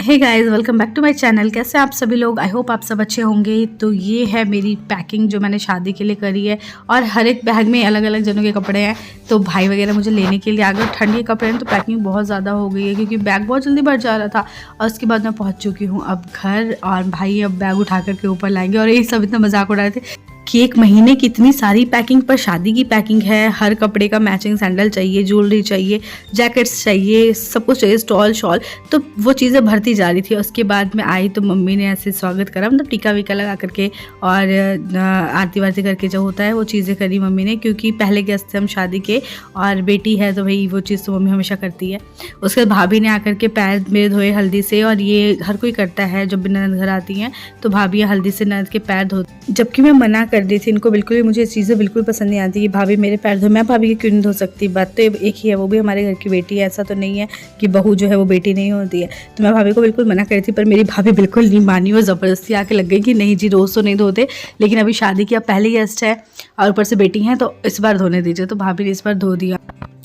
Hey guys, welcome back to my channel. कैसे आप सभी लोग? आई होप आप सब अच्छे होंगे। तो ये है मेरी पैकिंग जो मैंने शादी के लिए करी है और हर एक बैग में अलग अलग जनों के कपड़े हैं। तो भाई वगैरह मुझे लेने के लिए आ गए। ठंड के कपड़े हैं तो पैकिंग बहुत ज़्यादा हो गई है क्योंकि बैग बहुत जल्दी भर जा रहा था। और उसके बाद मैं पहुँच चुकी हूँ अब घर, और भाई अब बैग उठा करके ऊपर लाएंगे। और ये सब इतना मजाक उड़ा रहे थे कि एक महीने की इतनी सारी पैकिंग पर शादी की पैकिंग है। हर कपड़े का मैचिंग सैंडल चाहिए, ज्वेलरी चाहिए, जैकेट्स चाहिए, सब कुछ चाहिए, स्टॉल शॉल। तो वो चीज़ें भरती जा रही थी। उसके बाद में आई तो मम्मी ने ऐसे स्वागत करा, मतलब टीका वीका लगा करके और आरती वारती करके जो होता है वो चीज़ें करी मम्मी ने, क्योंकि पहले गेस्ट थे हम शादी के और बेटी है तो भाई वो चीज़ तो मम्मी हमेशा करती है। उसके बाद भाभी ने आकर के पैर मेरे धोए हल्दी से, और ये हर कोई करता है जब भी ननद घर आती हैं तो भाभी हल्दी से ननद के पैर धोती। जबकि मैं मना कर दी थी इनको, बिल्कुल भी मुझे ये चीज़ें बिल्कुल पसंद नहीं आती कि भाभी मेरे पैर धो। मैं भाभी के क्यों नहीं धो सकती? बात तो एक ही है, वो भी हमारे घर की बेटी है। ऐसा तो नहीं है कि बहू जो है वो बेटी नहीं होती है। तो मैं भाभी को बिल्कुल मना करी थी, पर मेरी भाभी बिल्कुल नहीं मानी और ज़बरदस्ती आके लग गई कि नहीं जी रोज़ तो नहीं धोते, लेकिन अभी शादी की अब पहली गेस्ट है और ऊपर से बेटी हैं तो इस बार धोने दीजिए। तो भाभी ने इस बार धो दिया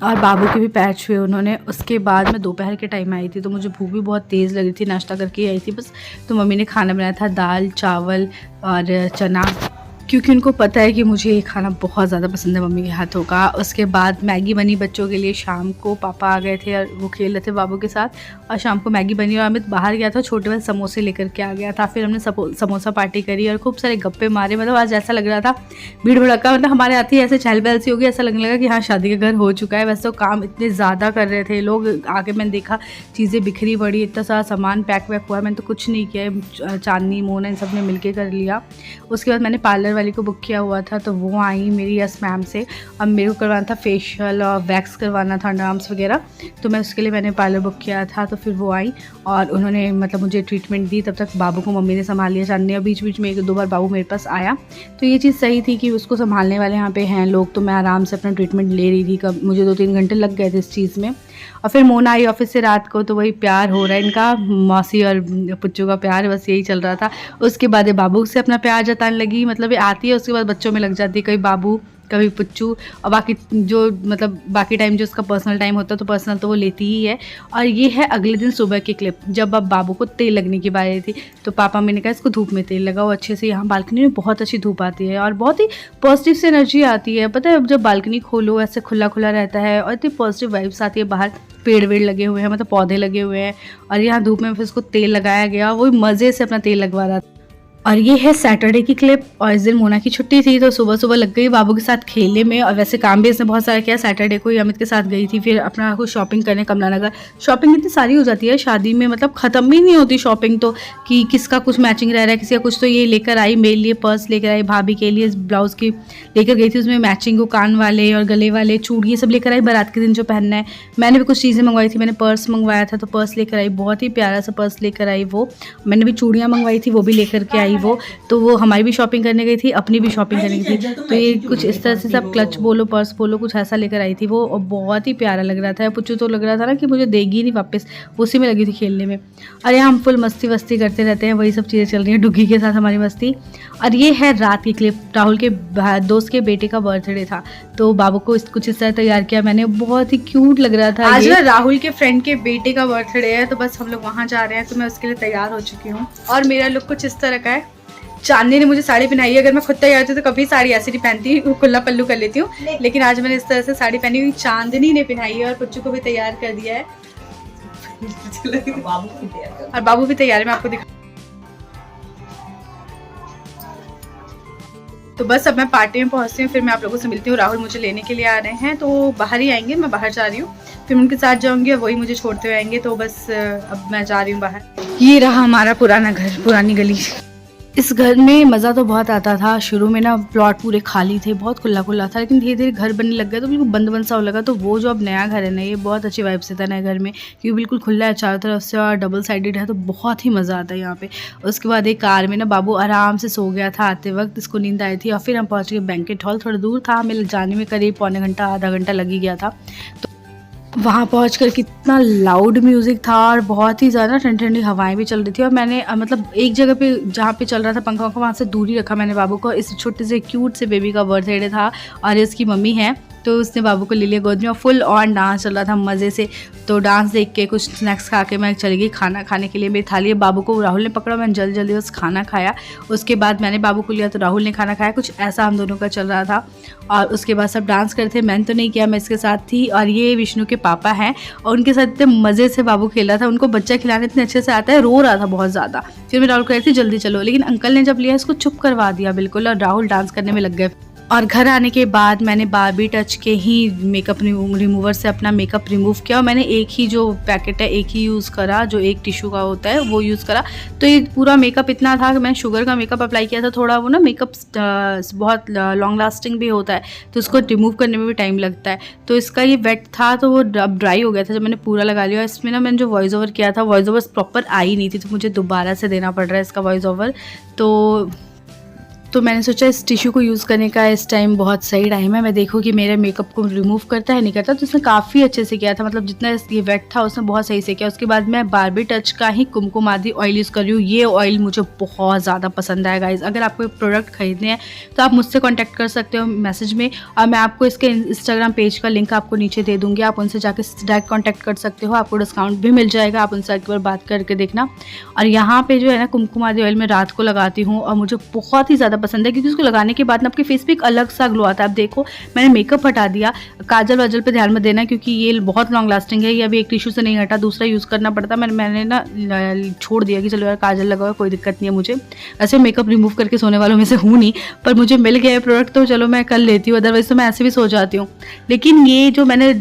और बाबू के भी पैर छुए उन्होंने। उसके बाद मैं दोपहर के टाइम आई थी तो मुझे भूख भी बहुत तेज़ लगी थी, नाश्ता करके आई थी बस। तो मम्मी ने खाना बनाया था, दाल चावल और चना, क्योंकि उनको पता है कि मुझे ये खाना बहुत ज़्यादा पसंद है मम्मी के हाथों का। उसके बाद मैगी बनी बच्चों के लिए। शाम को पापा आ गए थे और वो खेल रहे थे बाबू के साथ, और शाम को मैगी बनी और अमित बाहर गया था, छोटे वाले समोसे लेकर के आ गया था। फिर हमने समोसा पार्टी करी और खूब सारे गप्पे मारे। मतलब आज ऐसा लग रहा था भीड़ भड़का, मतलब हमारे आती है ऐसे चहल पहल सी होगी, ऐसा लगने लगा कि हाँ शादी का घर हो चुका है। वैसे तो काम इतने ज़्यादा कर रहे थे लोग, आके मैंने देखा चीज़ें बिखरी पड़ी, इतना सारा सामान पैक वैक हुआ। मैंने तो कुछ नहीं किया, चांदनी मोना इन सब ने मिल के कर लिया। उसके बाद मैंने पार्लर वाली को बुक किया हुआ था तो वो आई मेरी यस मैम से। अब मेरे को करवाना था फेशियल और वैक्स करवाना था, अंडर आर्म्स वगैरह, तो मैं उसके लिए मैंने पार्लर बुक किया था। तो फिर वो आई और उन्होंने मतलब मुझे ट्रीटमेंट दी। तब तक बाबू को मम्मी ने संभाल लिया, चांदनी, और बीच बीच में एक दो बार बाबू मेरे पास आया। तो ये चीज़ सही थी कि उसको संभालने वाले यहाँ पे हैं लोग, तो मैं आराम से अपना ट्रीटमेंट ले रही थी। कब मुझे 2-3 घंटे लग गए थे इस चीज़ में। और फिर मोना आई ऑफिस से रात को, तो वही प्यार हो रहा है इनका, मौसी और पुच्चू का प्यार, बस यही चल रहा था। उसके बाद ये बाबू से अपना प्यार जताने लगी, मतलब ये आती है उसके बाद बच्चों में लग जाती है, कभी बाबू कभी पुच्चू, और बाकी जो मतलब बाकी टाइम जो उसका पर्सनल टाइम होता है तो पर्सनल तो वो लेती ही है। और ये है अगले दिन सुबह की क्लिप, जब अब बाबू को तेल लगने की बारी थी तो पापा मैंने कहा इसको धूप में तेल लगाओ अच्छे से, यहाँ बालकनी में बहुत अच्छी धूप आती है और बहुत ही पॉजिटिव से एनर्जी आती है। पता है जब बालकनी खोलो ऐसे खुला खुला रहता है और इतनी पॉजिटिव वाइब्स आती है। बाहर पेड़ वेड़ लगे हुए हैं, मतलब पौधे लगे हुए हैं, और यहाँ धूप में फिर उसको तेल लगाया गया, वो मज़े से अपना तेल लगवा रहा था। और ये है सैटरडे की क्लिप, और इस दिन मोना की छुट्टी थी तो सुबह सुबह लग गई बाबू के साथ खेलने में। और वैसे काम भी इसने बहुत सारा किया। सैटरडे को ही अमित के साथ गई थी, फिर अपना कुछ शॉपिंग करने कमला नगर। शॉपिंग इतनी सारी हो जाती है शादी में, मतलब ख़त्म ही नहीं होती शॉपिंग तो, कि किसका कुछ मैचिंग रह रहा है किसी का कुछ। तो ये लेकर आई मेरे लिए पर्स, लेकर आई भाभी के लिए ब्लाउज़ की लेकर गई थी, उसमें मैचिंग को कान वाले और गले वाले चूड़ी ये सब लेकर आई बारात के दिन जो पहनना है। मैंने भी कुछ चीज़ें मंगवाई थी, मैंने पर्स मंगवाया था तो पर्स लेकर आई, बहुत ही प्यारा सा पर्स लेकर आई। वो मैंने भी चूड़ियाँ मंगवाई थी वो भी लेकर के आई वो। तो वो हमारी भी शॉपिंग करने गई थी, अपनी भी शॉपिंग करने गई थी। तो ये कुछ इस तरह से सब क्लच बोलो पर्स बोलो कुछ ऐसा लेकर आई थी वो, और बहुत ही प्यारा लग रहा था। पुच्चू तो लग रहा था ना कि मुझे देगी नहीं वापस, उसी में लगी थी खेलने में। और यहाँ हम फुल मस्ती वस्ती करते रहते हैं, वही सब चीज़ें चल रही हैं डुग्गी के साथ हमारी मस्ती। और ये है रात की क्लिप, राहुल के दोस्त के बेटे का बर्थडे था तो बाबू को कुछ इस तरह तैयार किया मैंने, बहुत ही क्यूट लग रहा था। आज ना राहुल के फ्रेंड के बेटे का बर्थडे है तो बस हम लोग वहाँ जा रहे हैं, तो मैं उसके लिए तैयार हो चुकी हूँ। और मेरा लुक कुछ इस तरह का है। चांदनी ने मुझे साड़ी पहनाई है, अगर मैं खुद तैयार होती तो कभी साड़ी ऐसी नहीं पहनती, खुला पल्लू कर लेती हूँ, लेकिन आज मैंने इस तरह से साड़ी पहनी हुई। चांदनी ने पहनाई है और पुच्चू को भी तैयार कर दिया है और बाबू भी तैयार है, मैं आपको दिखा। तो बस अब मैं पार्टी में पहुंचती हूँ, फिर मैं आप लोगों से मिलती हूँ। राहुल मुझे लेने के लिए आ रहे हैं तो बाहर ही आएंगे, मैं बाहर जा रही हूँ, फिर उनके साथ जाऊंगी और वही मुझे छोड़ते हुए आएंगे। तो बस अब मैं जा रही हूँ बाहर। ये रहा हमारा पुराना घर, पुरानी गली। इस घर में मज़ा तो बहुत आता था। शुरू में ना प्लॉट पूरे खाली थे, बहुत खुला खुला था, लेकिन धीरे धीरे घर बनने लग गया तो बिल्कुल बंद बंद सा हो लगा। तो वो जो अब नया घर है ना, ये बहुत अच्छी वाइब से था नए घर में, क्योंकि बिल्कुल खुला है चारों तरफ से और डबल साइडेड है, तो बहुत ही मज़ा आता है यहाँ पे। उसके बाद एक कार में ना बाबू आराम से सो गया था आते वक्त, इसको नींद आई थी। और फिर हम पहुँच गए बैंकेट हॉल, थोड़ा दूर था, हमें जाने में करीब पौने घंटा आधा घंटा लग ही गया था। तो वहाँ पहुँचकर कितना लाउड म्यूज़िक था और बहुत ही ज़्यादा ठंडी ठंडी हवाएं भी चल रही थी। और मैंने मतलब एक जगह पे जहाँ पे चल रहा था पंखा वहाँ से दूर ही रखा मैंने बाबू को। इस छोटे से क्यूट से बेबी का बर्थडे था और इसकी मम्मी है तो उसने बाबू को ले लिया गोद में और फुल ऑन डांस चल रहा था मज़े से। तो डांस देख के कुछ स्नैक्स खा के मैं चली गई खाना खाने के लिए। मेरी थाली बाबू को राहुल ने पकड़ा, मैंने जल्दी जल्दी उस खाना खाया। उसके बाद मैंने बाबू को लिया तो राहुल ने खाना खाया। कुछ ऐसा हम दोनों का चल रहा था और उसके बाद सब डांस करते थे। मैंने तो नहीं किया, मैं इसके साथ थी। और ये विष्णु के पापा हैं और उनके साथ इतने मज़े से बाबू खेला था। उनको बच्चा खिलाने इतने अच्छे से आता है, रो रहा था बहुत ज़्यादा। फिर मैं राहुल को कह रही थी जल्दी चलो, लेकिन अंकल ने जब लिया इसको चुप करवा दिया बिल्कुल और राहुल डांस करने में लग गए। और घर आने के बाद मैंने बारबी टच के ही मेकअप रिमूवर से अपना मेकअप रिमूव किया और मैंने एक ही जो पैकेट है एक ही यूज़ करा, जो एक टिश्यू का होता है वो यूज़ करा। तो ये पूरा मेकअप इतना था कि मैंने शुगर का मेकअप अप्लाई किया था। थोड़ा वो ना मेकअप बहुत लॉन्ग लास्टिंग भी होता है तो उसको रिमूव करने में भी टाइम लगता है। तो इसका ये वेट था तो वो अब ड्राई हो गया था जब मैंने पूरा लगा लिया। इसमें ना मैंने जो वॉइस ओवर किया था, वॉइस ओवर प्रॉपर आई नहीं थी तो मुझे दोबारा से देना पड़ रहा है इसका वॉइस ओवर। तो मैंने सोचा इस टिश्यू को यूज़ करने का इस टाइम बहुत सही टाइम है। मैं देखूँ कि मेरे मेकअप को रिमूव करता है नहीं करता। तो उसने काफ़ी अच्छे से किया था, मतलब जितना ये वेट था उसने बहुत सही से किया। उसके बाद मैं बारबी टच का ही कुमकुम आदि ऑयल यूज़ कर रही हूँ। ये ऑयल मुझे बहुत ज़्यादा पसंद आया गाइज़। अगर आपको प्रोडक्ट खरीदने हैं तो आप मुझसे कॉन्टैक्ट कर सकते हो मैसेज में, और मैं आपको इसके इंस्टाग्राम पेज का लिंक आपको नीचे दे दूँगी। आप उनसे जाकर डायरेक्ट कॉन्टैक्ट कर सकते हो, आपको डिस्काउंट भी मिल जाएगा। आप उनसे एक बार बात करके देखना। और यहाँ पर जो है ना कुमकुम आदि ऑयल मैं रात को लगाती हूँ और मुझे बहुत ही ज़्यादा पसंद है क्योंकि उसको लगाने के बाद ना आपके फेस पे एक अलग सा ग्लो आता है। आप देखो मैंने मेकअप हटा दिया, काजल वाजल पे ध्यान मत देना क्योंकि ये बहुत लॉन्ग लास्टिंग है। ये अभी एक टिश्यू से नहीं हटा, दूसरा यूज़ करना पड़ता। मैंने ना छोड़ दिया कि चलो यार काजल लगाओ, कोई दिक्कत नहीं है मुझे। ऐसे मेकअप रिमूव करके सोने वालों में से हूँ नहीं, पर मुझे मिल गया है प्रोडक्ट तो चलो मैं कर लेती हूँ, अदरवाइज तो मैं ऐसे भी सो जाती हूँ। लेकिन ये जो मैंने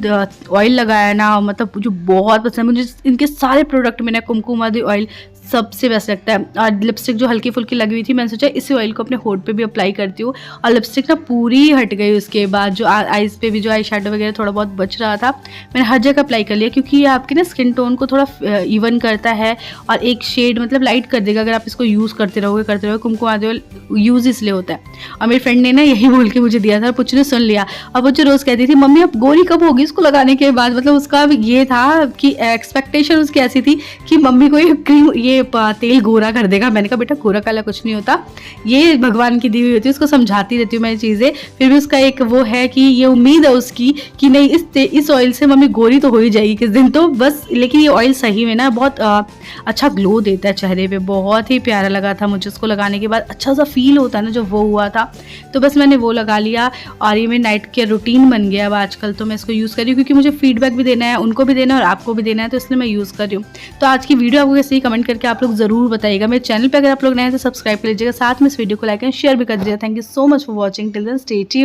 ऑयल लगाया ना, मतलब मुझे बहुत पसंद है। मुझे इनके सारे प्रोडक्ट में ना कुमकुम आदि ऑयल सबसे बेस्ट लगता है। और लिपस्टिक जो हल्की फुल्की लगी हुई थी, मैंने सोचा इसी ऑयल को अपने होठ पे भी अप्लाई करती हूँ। और लिपस्टिक ना पूरी हट गई। उसके बाद जो आईज पे भी जो आई शेडो वगैरह थोड़ा बहुत बच रहा था, मैंने हर जगह अप्लाई कर लिया क्योंकि ये आपके ना स्किन टोन को थोड़ा इवन करता है और एक शेड मतलब लाइट कर देगा अगर आप इसको यूज़ करते रहोगे। कुमकुम आदि ऑयल यूज़ इसलिए होता है। और मेरी फ्रेंड ने ना यही बोल के मुझे दिया था और कुछ ने सुन लिया। और वो जो रोज़ कहती थी मम्मी अब गोरी कब होगी इसको लगाने के बाद, मतलब उसका ये था कि एक्सपेक्टेशन उसकी ऐसी थी कि मम्मी को ये तेल गोरा कर देगा। मैंने कहा बेटा गोरा काला कुछ नहीं होता, ये भगवान की दी हुई होती है। उसको समझाती रहती हूँ मैं चीज़ें, फिर भी उसका एक वो है कि ये उम्मीद है उसकी कि नहीं इस ऑयल से मम्मी गोरी तो हो ही जाएगी किस दिन तो बस। लेकिन ये ऑयल सही में ना बहुत अच्छा ग्लो देता है चेहरे पे, बहुत ही प्यारा लगा था मुझे। उसको लगाने के बाद अच्छा सा फील होता है ना जो वो हुआ था, तो बस मैंने वो लगा लिया और ये मेरी नाइट केयर रूटीन बन गया अब आजकल। तो मैं इसको यूज़ कर रही हूँ क्योंकि मुझे फीडबैक भी देना है, उनको भी देना है और आपको भी देना है, तो इसलिए मैं यूज़ कर रही हूँ। तो आज की वीडियो आपको कैसे कमेंट करके आप लोग ज़रूर बताइएगा। मेरे चैनल पे अगर आप लोग नए हैं तो सब्सक्राइब कर लीजिएगा, साथ में इस वीडियो को लाइक एंड शेयर भी कर दीजिएगा। Thank you so much for watching, till then stay tuned.